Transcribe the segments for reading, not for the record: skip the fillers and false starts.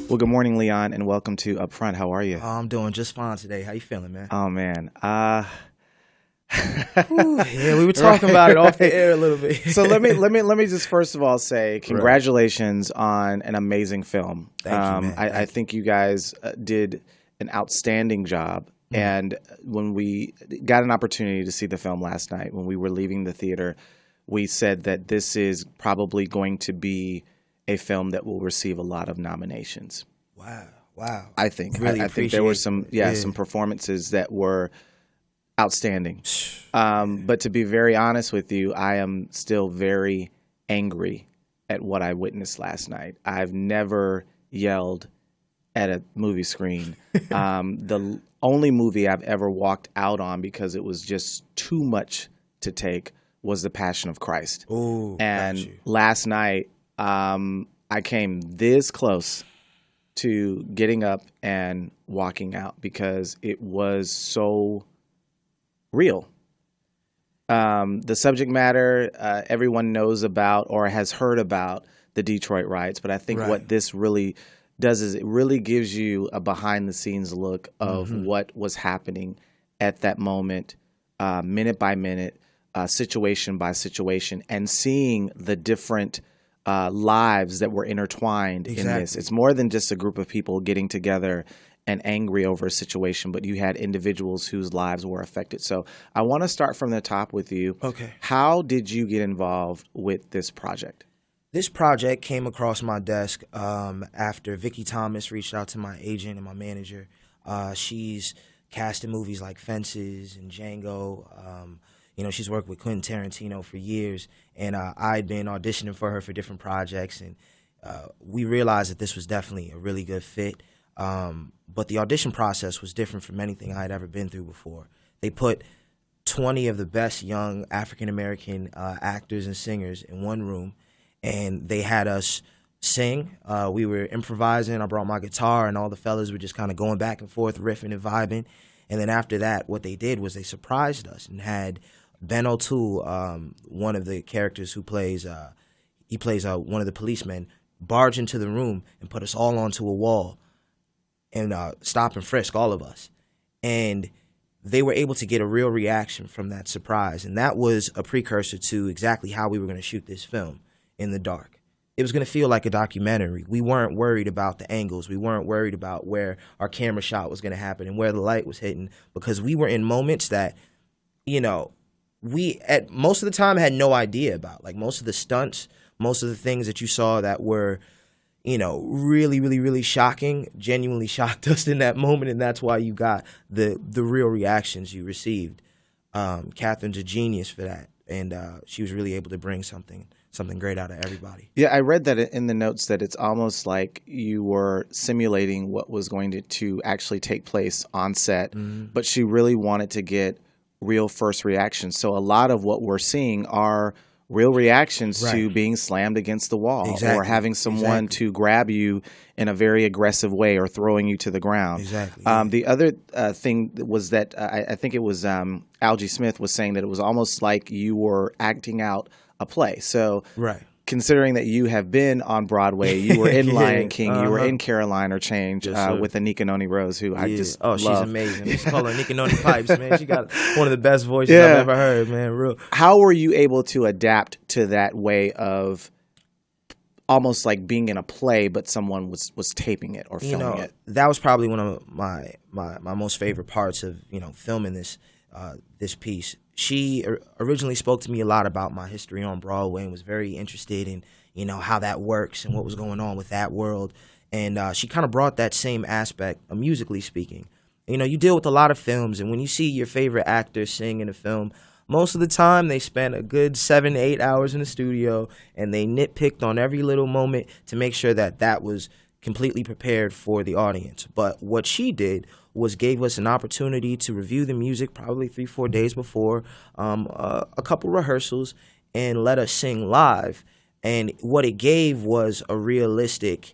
Well, good morning, Leon, and welcome to Upfront. How are you? I'm doing just fine today. How you feeling, man? Oh man, Whew, yeah, we were talking right, about it off the right. air a little bit. So let me just first of all say Right. congratulations on an amazing film. Thank you, man. I Thank you. think you guys did an outstanding job. Mm. And when we got an opportunity to see the film last night, when we were leaving the theater, we said that this is probably going to be a film that will receive a lot of nominations. Wow. Wow. I think. Really I think there were appreciate some, that. yeah, Yeah. some performances that were outstanding. But to be very honest with you, I am still very angry at what I witnessed last night. I've never yelled at a movie screen. The only movie I've ever walked out on because it was just too much to take was The Passion of Christ. Oh, got And you. last night, I came this close to getting up and walking out because it was so real. The subject matter, everyone knows about or has heard about the Detroit riots, but I think Right. what this really does is it really gives you a behind the scenes look of Mm-hmm. what was happening at that moment, minute by minute, situation by situation, and seeing the different lives that were intertwined in this. Exactly. It's more than just a group of people getting together and angry over a situation, but you had individuals whose lives were affected. So I want to start from the top with you. Okay. How did you get involved with this project? This project came across my desk after Vicky Thomas reached out to my agent and my manager. She's cast in movies like Fences and Django. She's worked with Quentin Tarantino for years, and I'd been auditioning for her for different projects, and we realized that this was definitely a really good fit. But the audition process was different from anything I had ever been through before. They put 20 of the best young African-American actors and singers in one room, and they had us sing. We were improvising. I brought my guitar, and all the fellas were just kind of going back and forth, riffing and vibing. And then after that, what they did was they surprised us and had Ben O'Toole, one of the characters who plays, he plays one of the policemen, barge into the room and put us all onto a wall and stop and frisk all of us. And they were able to get a real reaction from that surprise. And that was a precursor to exactly how we were going to shoot this film in the dark. It was going to feel like a documentary. We weren't worried about the angles. We weren't worried about where our camera shot was going to happen and where the light was hitting, because we were in moments that, we at most of the time had no idea about. Like most of the stunts, most of the things that you saw that were, really, really, really shocking, genuinely shocked us in that moment, and that's why you got the real reactions you received. Catherine's a genius for that, and she was really able to bring something great out of everybody. Yeah, I read that in the notes that it's almost like you were simulating what was going to actually take place on set, but she really wanted to get real first reactions. So a lot of what we're seeing are real reactions to Right. being slammed against the wall or Exactly. having someone Exactly. to grab you in a very aggressive way or throwing you to the ground. Exactly. Yeah. The other thing was that I think it was Algie Smith was saying that it was almost like you were acting out a play. So Right. considering that you have been on Broadway, you were in Yeah. Lion King, you were Uh-huh. in Caroline or Change Yes, sir. with Anika Noni Rose, who I Yeah. just Oh, love. she's amazing. Let's call her Nika Noni Pipes, man. She got one of the best voices Yeah. I've ever heard, man. Real. How were you able to adapt to that way of almost like being in a play, but someone was taping it or filming it? That was probably one of my most favorite parts of filming this piece. She originally spoke to me a lot about my history on Broadway and was very interested in how that works and what was going on with that world. And she kind of brought that same aspect, musically speaking. You deal with a lot of films, and when you see your favorite actor sing in a film, most of the time they spend a good 7 to 8 hours in the studio, and they nitpicked on every little moment to make sure that was completely prepared for the audience. But what she did was gave us an opportunity to review the music probably 3-4 days before, a couple rehearsals, and let us sing live. And what it gave was a realistic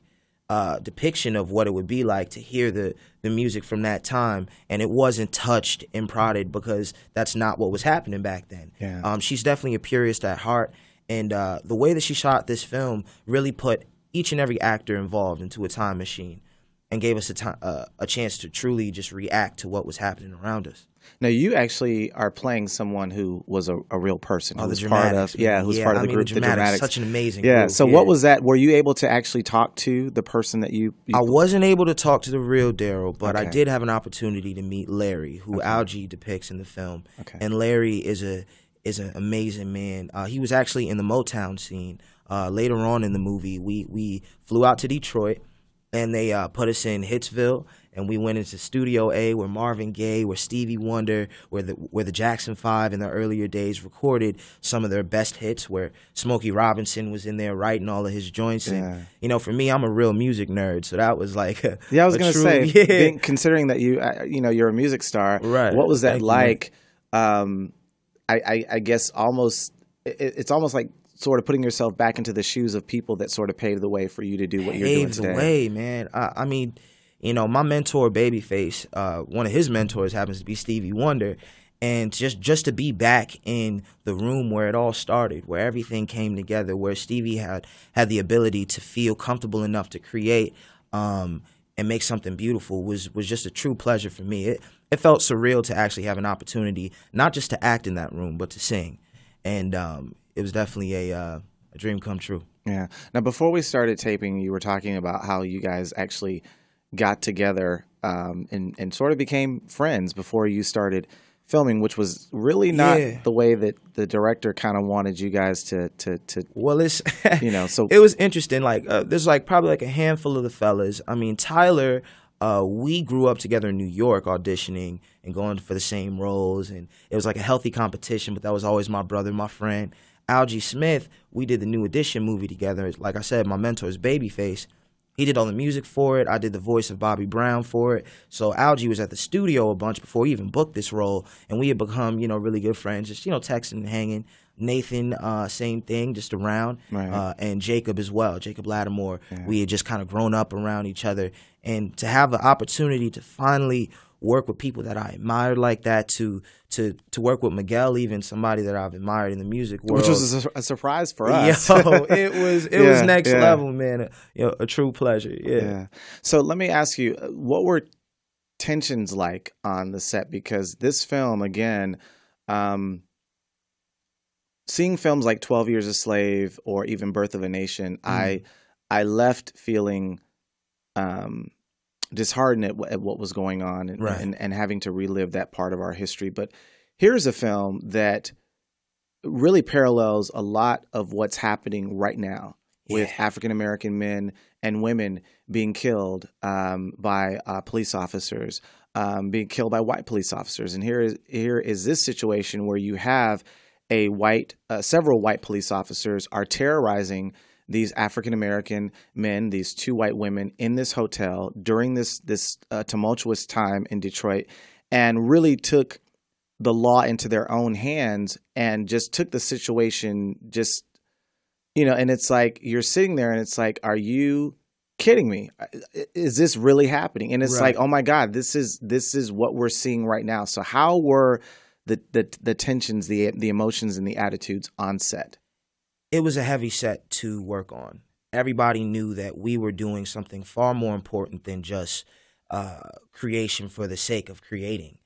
depiction of what it would be like to hear the music from that time, and it wasn't touched and prodded because that's not what was happening back then. Yeah. She's definitely a purist at heart, and the way that she shot this film really put each and every actor involved into a time machine and gave us a chance to truly just react to what was happening around us. Now, you actually are playing someone who was a real person, Oh, who the was part dramatics, of, man. who's Yeah, part of I the mean, group, the dramatics. such an amazing Yeah. group. So, what was that? Were you able to actually talk to the person that you I wasn't able to talk to the real Daryl, but I Okay. did have an opportunity to meet Larry, who Okay. Algie depicts in the film. Okay. And Larry is an amazing man. He was actually in the Motown scene. Later on in the movie, we flew out to Detroit, and they put us in Hitsville, and we went into Studio A, where Marvin Gaye, where Stevie Wonder, where the Jackson 5 in the earlier days recorded some of their best hits, where Smokey Robinson was in there writing all of his joints. Yeah. And, you know, for me, I'm a real music nerd, so that was like I was going to say, considering that you're a music star, Right. what was that Thank you, like? I guess it's almost like sort of putting yourself back into the shoes of people that sort of paved the way for you to do what you're doing Paved today. the way, man. I mean, you know, my mentor, Babyface, one of his mentors happens to be Stevie Wonder. And just to be back in the room where it all started, where everything came together, where Stevie had the ability to feel comfortable enough to create and make something beautiful was just a true pleasure for me. It felt surreal to actually have an opportunity, not just to act in that room, but to sing. And it was definitely a dream come true. Yeah. Now, before we started taping, you were talking about how you guys actually got together and sort of became friends before you started filming, which was really not the way that the director kind of wanted you guys to. Well, it's so it was interesting. Like there's like probably like a handful of the fellas. I mean, Tyler, we grew up together in New York auditioning and going for the same roles, and it was like a healthy competition. But that was always my brother, my friend. Algie Smith, we did the New Edition movie together. Like I said, my mentor is Babyface. He did all the music for it. I did the voice of Bobby Brown for it. So Algie was at the studio a bunch before he even booked this role, and we had become, really good friends, just, texting and hanging. Nathan, same thing, just around, Right. and Jacob as well, Jacob Lattimore. Yeah. We had just kind of grown up around each other, and to have the opportunity to finally work with people that I admired like that, to work with Miguel, even somebody that I've admired in the music world, which was a surprise for us. It was next level, man. A true pleasure. Yeah. So let me ask you, what were tensions like on the set? Because this film, again, seeing films like 12 Years a Slave or even Birth of a Nation, I left feeling disheartened at what was going on and having to relive that part of our history. But here's a film that really parallels a lot of what's happening right now with African-American men and women being killed by police officers, being killed by white police officers. And here is this situation where you have several white police officers are terrorizing these African-American men, these two white women in this hotel during this tumultuous time in Detroit, and really took the law into their own hands and just took the situation and it's like you're sitting there and it's like, are you kidding me? Is this really happening? And it's like, oh my God, this is what we're seeing right now. So how were the tensions, the emotions and the attitudes on set? It was a heavy set to work on. Everybody knew that we were doing something far more important than just creation for the sake of creating.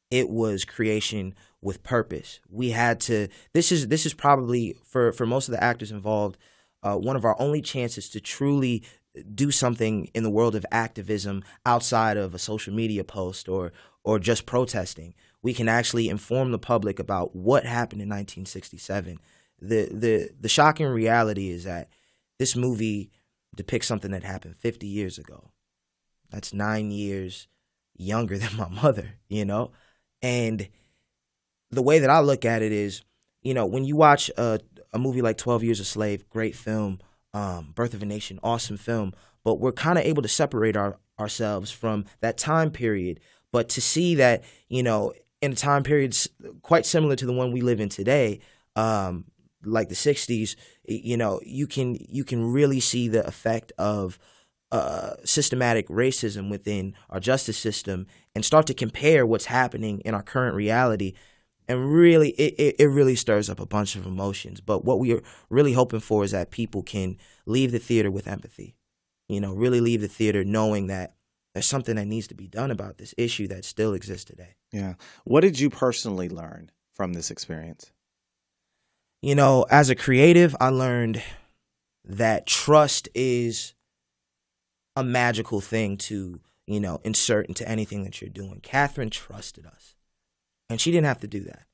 It was creation with purpose. We had to. This is probably for most of the actors involved one of our only chances to truly do something in the world of activism outside of a social media post or just protesting. We can actually inform the public about what happened in 1967. The shocking reality is that this movie depicts something that happened 50 years ago. That's 9 years younger than my mother, And the way that I look at it is, when you watch a movie like 12 Years a Slave, great film, Birth of a Nation, awesome film, but we're kind of able to separate ourselves from that time period. But to see that, in a time period quite similar to the one we live in today, like the 60s, you can really see the effect of systematic racism within our justice system and start to compare what's happening in our current reality. And really, it really stirs up a bunch of emotions. But what we are really hoping for is that people can leave the theater with empathy. Really leave the theater knowing that there's something that needs to be done about this issue that still exists today. Yeah. What did you personally learn from this experience? As a creative, I learned that trust is a magical thing to, insert into anything that you're doing. Catherine trusted us, and she didn't have to do that.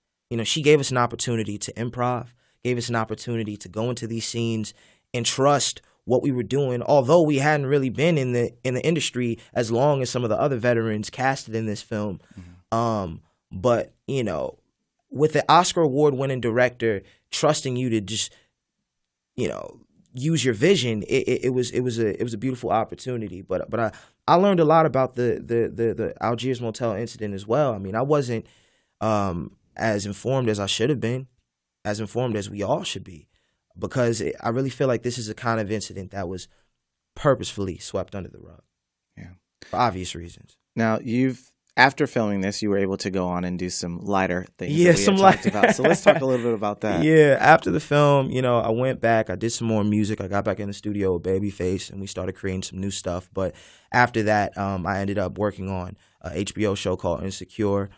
She gave us an opportunity to improv, gave us an opportunity to go into these scenes and trust what we were doing, although we hadn't really been in the industry as long as some of the other veterans casted in this film. But with the Oscar award-winning director trusting you to just, use your vision, it was a beautiful opportunity. But I learned a lot about the Algiers Motel incident as well. I mean, I wasn't as informed as I should have been, as informed as we all should be, because I really feel like this is a kind of incident that was purposefully swept under the rug. Yeah, for obvious reasons. Now, after filming this, you were able to go on and do some lighter things. Yeah, that we had talked about. So let's talk a little bit about that. Yeah, after the film, I went back. I did some more music. I got back in the studio with Babyface, and we started creating some new stuff. But after that, I ended up working on a HBO show called Insecure.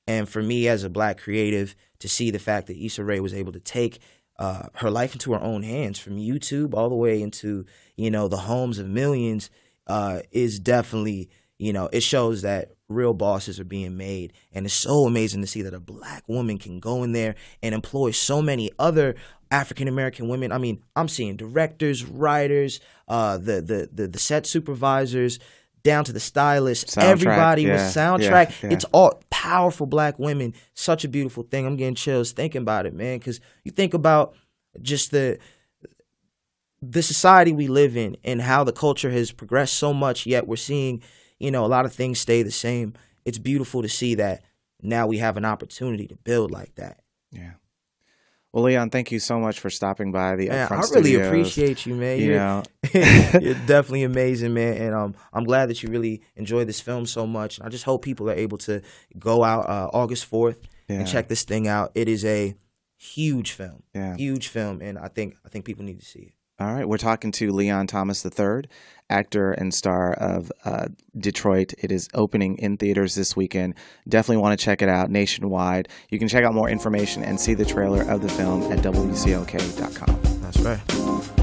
And for me, as a Black creative, to see the fact that Issa Rae was able to take her life into her own hands, from YouTube all the way into the homes of millions, is definitely it shows that real bosses are being made. And it's so amazing to see that a Black woman can go in there and employ so many other African American women. I mean, I'm seeing directors, writers, the set supervisors, down to the stylists, everybody with soundtrack. Yeah. It's all powerful Black women. Such a beautiful thing. I'm getting chills thinking about it, man, because you think about just the society we live in and how the culture has progressed so much, yet we're seeing, a lot of things stay the same. It's beautiful to see that now we have an opportunity to build like that. Yeah. Well, Leon, thank you so much for stopping by the Upfront I really Studios. appreciate you, man. You're definitely amazing, man. And I'm glad that you really enjoyed this film so much. And I just hope people are able to go out August 4th and check this thing out. It is a huge film, huge film, and I think people need to see it. All right, we're talking to Leon Thomas III, actor and star of Detroit. It is opening in theaters this weekend. Definitely want to check it out nationwide. You can check out more information and see the trailer of the film at WCOK.com. That's right.